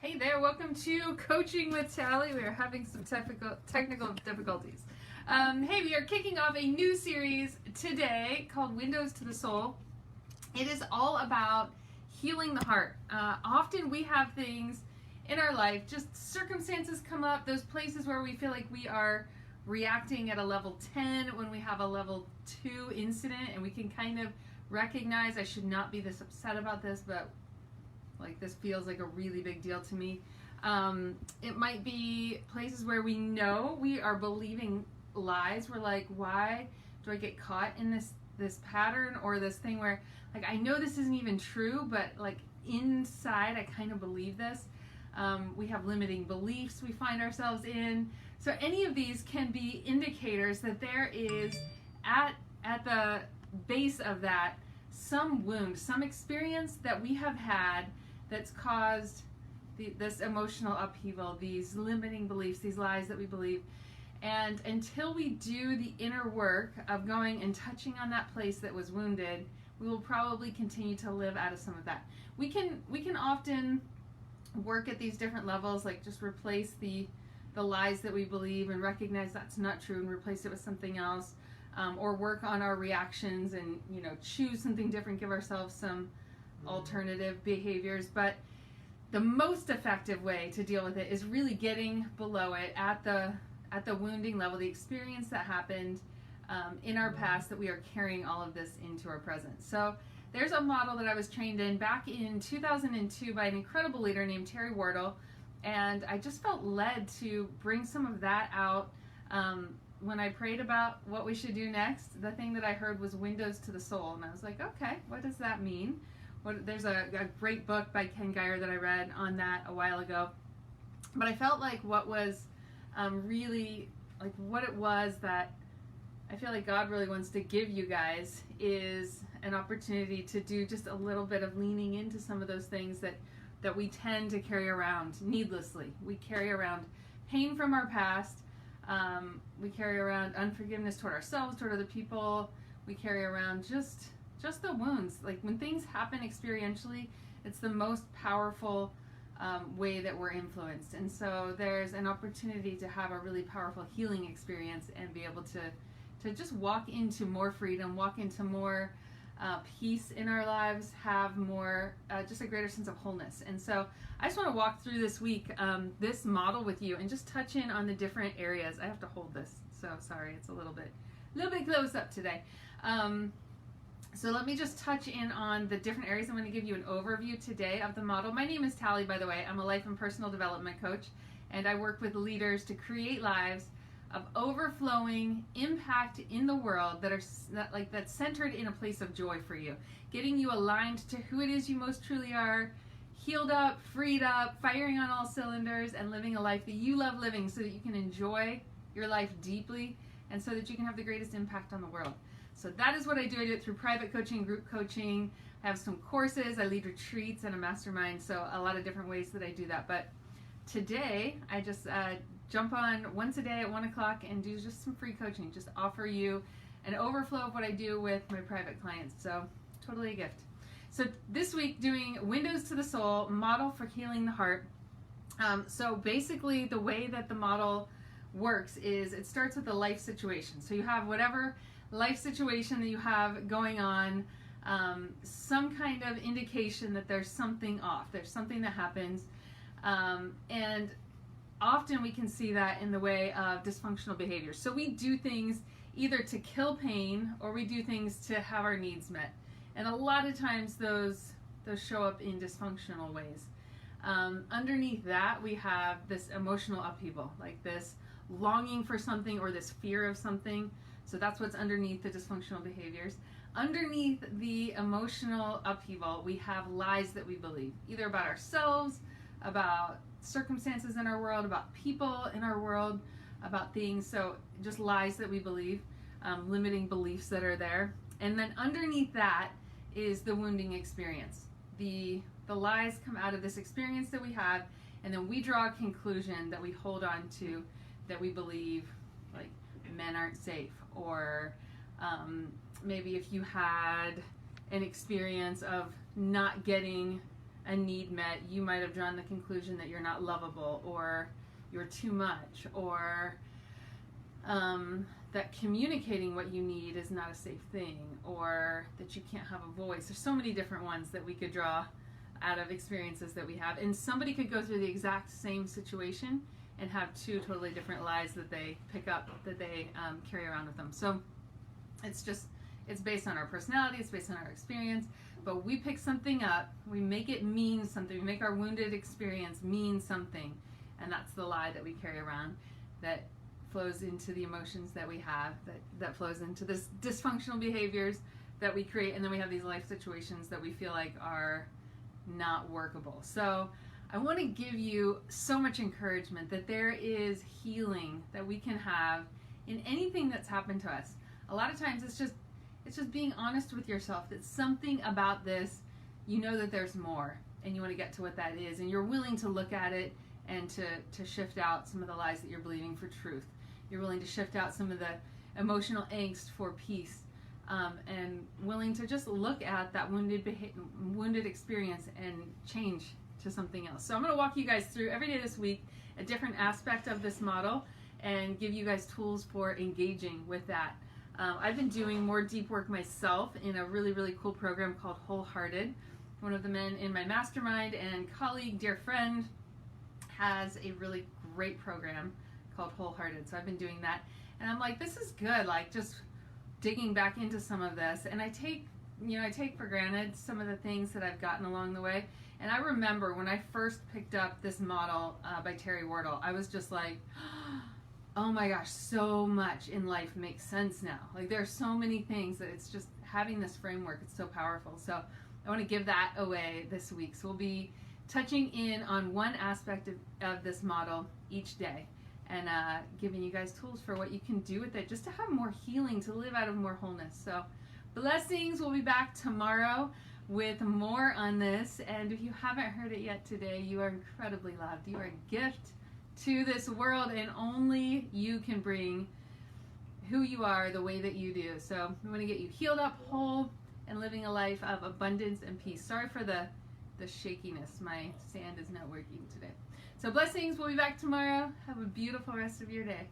Hey there, welcome to Coaching with Tally. We are having some technical difficulties. Hey, we are kicking off a new series today called Windows to the Soul. It is all about healing the heart. Often we have things in our life, just circumstances come up, those places where we feel like we are reacting at a level 10 when we have a level 2 incident, and we can kind of recognize I should not be this upset about this, but like this feels like a really big deal to me. It might be places where we know we are believing lies. We're like, why do I get caught in this pattern or this thing where like I know this isn't even true, but like inside I kind of believe this. We have limiting beliefs we find ourselves in. So any of these can be indicators that there is at the base of that some wound, some experience that we have had that's caused this emotional upheaval, these limiting beliefs, these lies that we believe. And until we do the inner work of going and touching on that place that was wounded, we will probably continue to live out of some of that. We can often work at these different levels, like just replace the lies that we believe and recognize that's not true and replace it with something else, or work on our reactions and choose something different, give ourselves some alternative behaviors. But the most effective way to deal with it is really getting below it at the wounding level, the experience that happened in our past, that we are carrying all of this into our present. So there's a model that I was trained in back in 2002 by an incredible leader named Terry Wardle, and I just felt led to bring some of that out. When I prayed about what we should do next, the thing that I heard was Windows to the Soul, and I was like, okay, what does that mean? There's a great book by Ken Geyer that I read on that a while ago, but I felt like what was really, like what it was that I feel like God really wants to give you guys is an opportunity to do just a little bit of leaning into some of those things that we tend to carry around needlessly. We carry around pain from our past. We carry around unforgiveness toward ourselves, toward other people. We carry around just the wounds. Like when things happen experientially, it's the most powerful way that we're influenced. And so there's an opportunity to have a really powerful healing experience and be able to just walk into more freedom, walk into more peace in our lives, have more, just a greater sense of wholeness. And so I just want to walk through this week, this model with you and just touch in on the different areas. I have to hold this, so sorry, it's a little bit close up today. So let me just touch in on the different areas. I'm going to give you an overview today of the model. My name is Tally, by the way. I'm a life and personal development coach, and I work with leaders to create lives of overflowing impact in the world that's centered in a place of joy for you, getting you aligned to who it is you most truly are, healed up, freed up, firing on all cylinders, and living a life that you love living so that you can enjoy your life deeply and so that you can have the greatest impact on the world. So that is what I do. I do it through private coaching, group coaching. I have some courses. I lead retreats and a mastermind. So a lot of different ways that I do that. But today, I just jump on once a day at 1 o'clock and do just some free coaching. Just offer you an overflow of what I do with my private clients. So totally a gift. So this week, doing Windows to the Soul, model for healing the heart. So basically, the way that the model works is it starts with a life situation. So you have whatever life situation that you have going on, some kind of indication that there's something off, there's something that happens, and often we can see that in the way of dysfunctional behavior. So we do things either to kill pain or we do things to have our needs met, and a lot of times those show up in dysfunctional ways. Underneath that, we have this emotional upheaval, like this longing for something or this fear of something. So that's what's underneath the dysfunctional behaviors. Underneath the emotional upheaval, we have lies that we believe, either about ourselves, about circumstances in our world, about people in our world, about things. So just lies that we believe, limiting beliefs that are there. And then underneath that is the wounding experience. The lies come out of this experience that we have, and then we draw a conclusion that we hold on to, that we believe, like men aren't safe, or maybe if you had an experience of not getting a need met, you might have drawn the conclusion that you're not lovable, or you're too much, or that communicating what you need is not a safe thing, or that you can't have a voice. There's so many different ones that we could draw out of experiences that we have. And somebody could go through the exact same situation and have two totally different lies that they pick up, that they carry around with them. So it's based on our personality, it's based on our experience, but we pick something up, we make it mean something, we make our wounded experience mean something, and that's the lie that we carry around that flows into the emotions that we have, that flows into this dysfunctional behaviors that we create, and then we have these life situations that we feel like are not workable. So I want to give you so much encouragement that there is healing that we can have in anything that's happened to us. A lot of times it's just being honest with yourself that something about this, you know that there's more, and you want to get to what that is, and you're willing to look at it and to shift out some of the lies that you're believing for truth. You're willing to shift out some of the emotional angst for peace, and willing to just look at that wounded experience and change to something else. So I'm going to walk you guys through every day this week a different aspect of this model and give you guys tools for engaging with that. I've been doing more deep work myself in a really, really cool program called Wholehearted. One of the men in my mastermind and colleague, dear friend, has a really great program called Wholehearted. So I've been doing that, and I'm like, this is good, like just digging back into some of this. And I take for granted some of the things that I've gotten along the way. And I remember when I first picked up this model by Terry Wardle, I was just like, oh my gosh, so much in life makes sense now. Like there are so many things that it's just having this framework, it's so powerful. So I want to give that away this week. So we'll be touching in on one aspect of this model each day, and giving you guys tools for what you can do with it just to have more healing, to live out of more wholeness. So blessings. We'll be back tomorrow with more on this. And if you haven't heard it yet today, you are incredibly loved. You are a gift to this world, and only you can bring who you are the way that you do. So we want to get you healed up, whole, and living a life of abundance and peace. Sorry for the shakiness. My stand is not working today. So blessings. We'll be back tomorrow. Have a beautiful rest of your day.